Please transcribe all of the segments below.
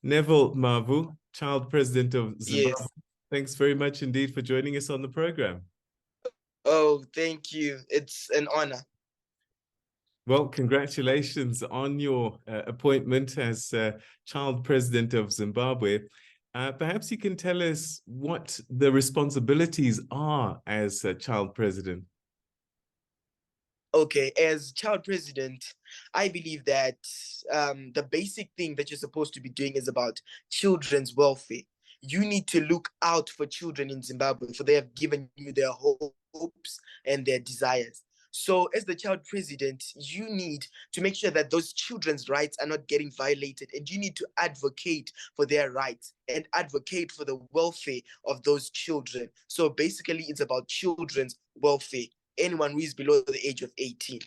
Neville Mavu, Child President of Zimbabwe. Yes. Thanks very much indeed for joining us on the program. Oh, thank you. It's an honor. Well, congratulations on your appointment as Child President of Zimbabwe. Perhaps you can tell us what the responsibilities are as a Child President. Okay, as child president, I believe that the basic thing that you're supposed to be doing is about children's welfare. You need to look out for children in Zimbabwe, for they have given you their hopes and their desires. So as the child president, you need to make sure that those children's rights are not getting violated, and you need to advocate for their rights and advocate for the welfare of those children. So basically, it's about children's welfare. Anyone who is below the age of 18.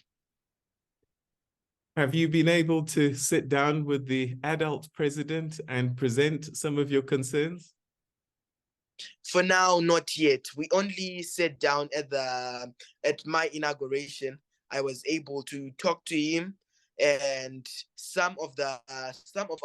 Have you been able to sit down with the adult president and present some of your concerns? For now, not yet. We only sat down at my inauguration. I was able to talk to him, and some of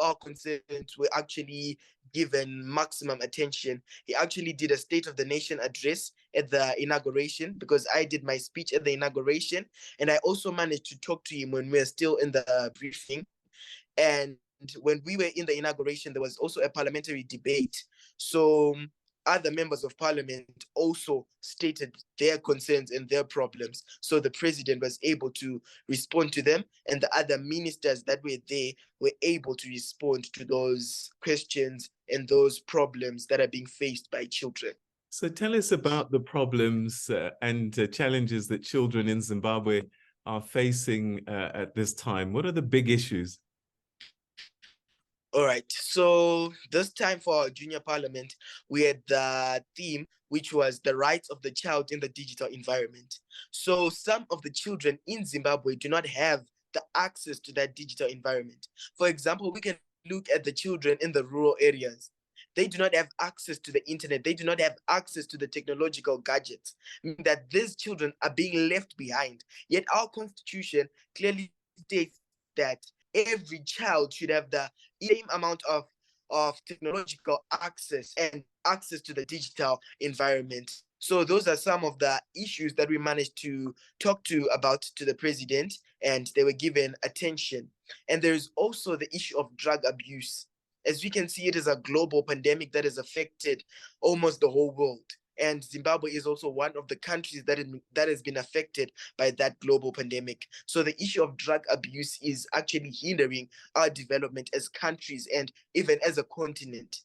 our concerns were actually given maximum attention. He actually did a State of the Nation address at the inauguration, because I did my speech at the inauguration, and I also managed to talk to him when we were still in the briefing. And when we were in the inauguration, there was also a parliamentary debate. So other members of parliament also stated their concerns and their problems. So the president was able to respond to them, and the other ministers that were there were able to respond to those questions and those problems that are being faced by children. So tell us about the problems and challenges that children in Zimbabwe are facing at this time. What are the big issues? All right, so this time for our junior parliament, we had the theme, which was the rights of the child in the digital environment. So some of the children in Zimbabwe do not have the access to that digital environment. For example, we can look at the children in the rural areas. They do not have access to the internet. They do not have access to the technological gadgets, meaning that these children are being left behind. Yet our constitution clearly states that every child should have the same amount of technological access and access to the digital environment. So those are some of the issues that we managed to talk about to the president, and they were given attention. And there is also the issue of drug abuse. As we can see, it is a global pandemic that has affected almost the whole world. And Zimbabwe is also one of the countries that has been affected by that global pandemic. So the issue of drug abuse is actually hindering our development as countries and even as a continent.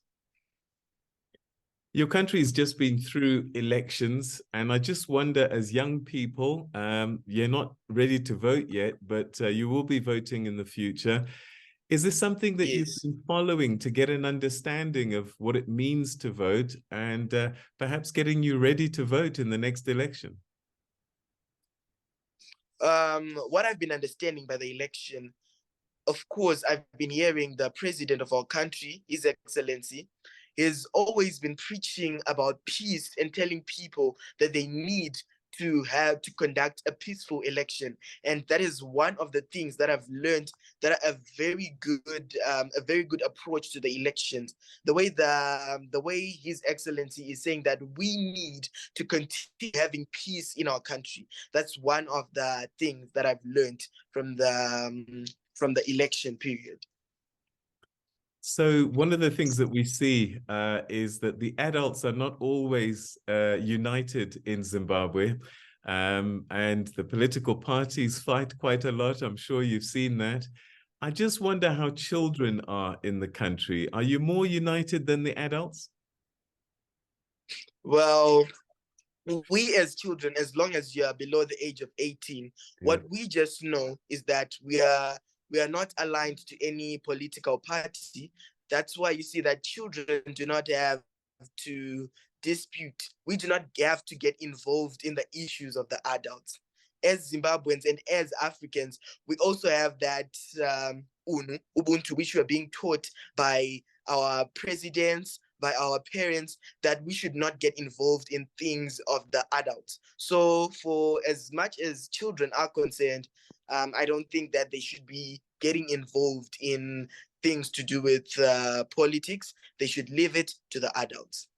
Your country has just been through elections, and I just wonder, as young people, you're not ready to vote yet, but you will be voting in the future. Is this something that you've been following to get an understanding of what it means to vote, and perhaps getting you ready to vote in the next election? What I've been understanding by the election, of course, I've been hearing the president of our country, His Excellency, has always been preaching about peace and telling people that they need to conduct a peaceful election. And that is one of the things that I've learned that are a very good approach to the elections. The way His Excellency is saying that we need to continue having peace in our country. That's one of the things that I've learned from the election period. So one of the things that we see is that the adults are not always united in Zimbabwe, and the political parties fight quite a lot. I'm sure you've seen that. I just wonder how children are in the country. Are you more united than the adults? Well, we as children, as long as you are below the age of 18, what we just know is that we are not aligned to any political party. That's why you see that children do not have to dispute. We do not have to get involved in the issues of the adults. As Zimbabweans and as Africans, we also have that Ubuntu, which we are being taught by our presidents, by our parents that we should not get involved in things of the adults. So for as much as children are concerned, I don't think that they should be getting involved in things to do with politics. They should leave it to the adults.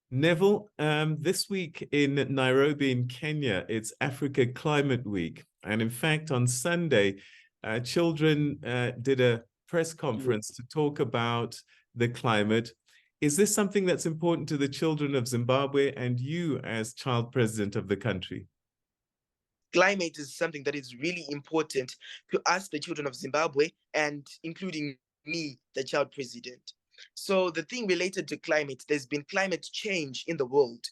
Neville, this week in Nairobi in Kenya, it's Africa Climate Week. And in fact, on Sunday, children did a press conference to talk about the climate. Is this something that's important to the children of Zimbabwe and you as child president of the country? Climate is something that is really important to us, the children of Zimbabwe, and including me, the child president. So the thing related to climate, there's been climate change in the world.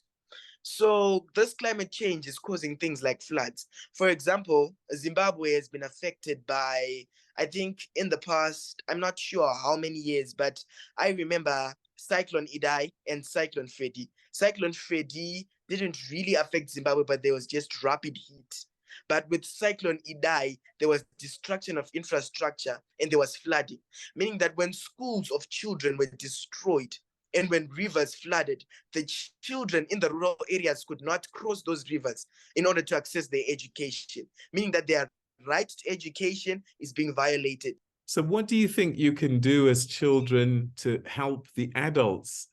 So this climate change is causing things like floods. For example, Zimbabwe has been affected by, I think in the past, I'm not sure how many years, but I remember Cyclone Idai and Cyclone Freddy. Cyclone Freddy didn't really affect Zimbabwe, but there was just rapid heat. But with Cyclone Idai, there was destruction of infrastructure and there was flooding, meaning that when schools of children were destroyed and when rivers flooded, the children in the rural areas could not cross those rivers in order to access their education, meaning that their right to education is being violated. So what do you think you can do as children to help the adults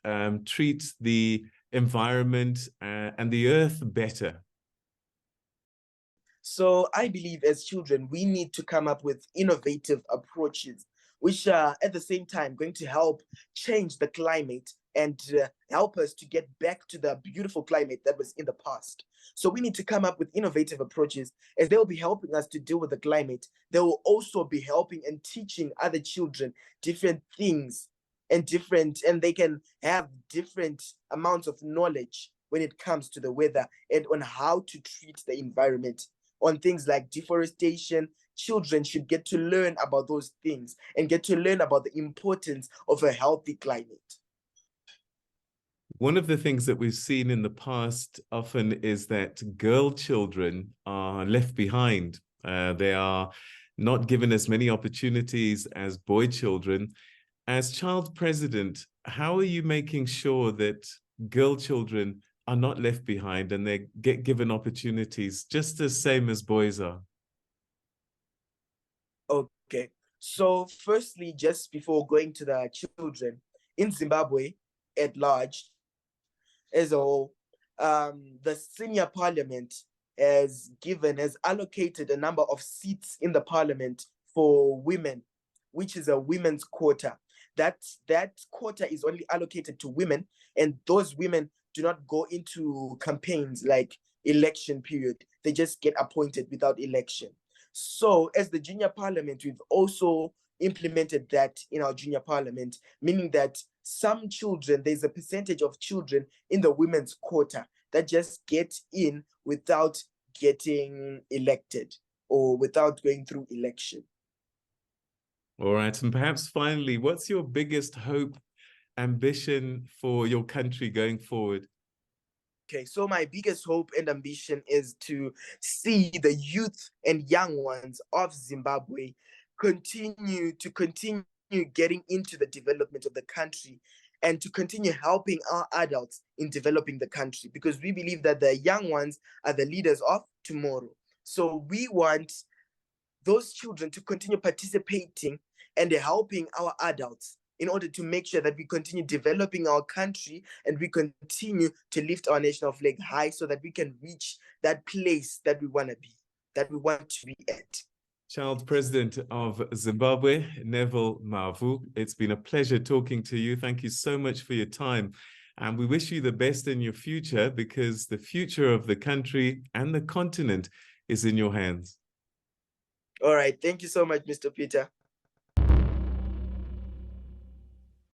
treat the environment and the earth better? So I believe as children, we need to come up with innovative approaches, which are at the same time going to help change the climate and help us to get back to the beautiful climate that was in the past. So we need to come up with innovative approaches, as they will be helping us to deal with the climate. They will also be helping and teaching other children different things and they can have different amounts of knowledge when it comes to the weather and on how to treat the environment. On things like deforestation, children should get to learn about those things and get to learn about the importance of a healthy climate. One of the things that we've seen in the past often is that girl children are left behind. They are not given as many opportunities as boy children. As child president, how are you making sure that girl children are not left behind and they get given opportunities just the same as boys are? Okay, so firstly, just before going to the children, in Zimbabwe at large, as a whole, the senior parliament has allocated a number of seats in the parliament for women, which is a women's quota. That quota is only allocated to women, and those women do not go into campaigns like election period. They just get appointed without election. So as the junior parliament, we've also implemented that in our junior parliament, meaning that some children, there's a percentage of children in the women's quota that just get in without getting elected or without going through election. All right. And perhaps finally, what's your biggest hope, ambition for your country going forward? Okay, so my biggest hope and ambition is to see the youth and young ones of Zimbabwe continue getting into the development of the country and to continue helping our adults in developing the country, because we believe that the young ones are the leaders of tomorrow. So we want those children to continue participating and helping our adults in order to make sure that we continue developing our country and we continue to lift our national flag high so that we can reach that place that we want to be, that we want to be at. Child President of Zimbabwe, Neville Mavu, it's been a pleasure talking to you. Thank you so much for your time. And we wish you the best in your future, because the future of the country and the continent is in your hands. All right. Thank you so much, Mr. Peter.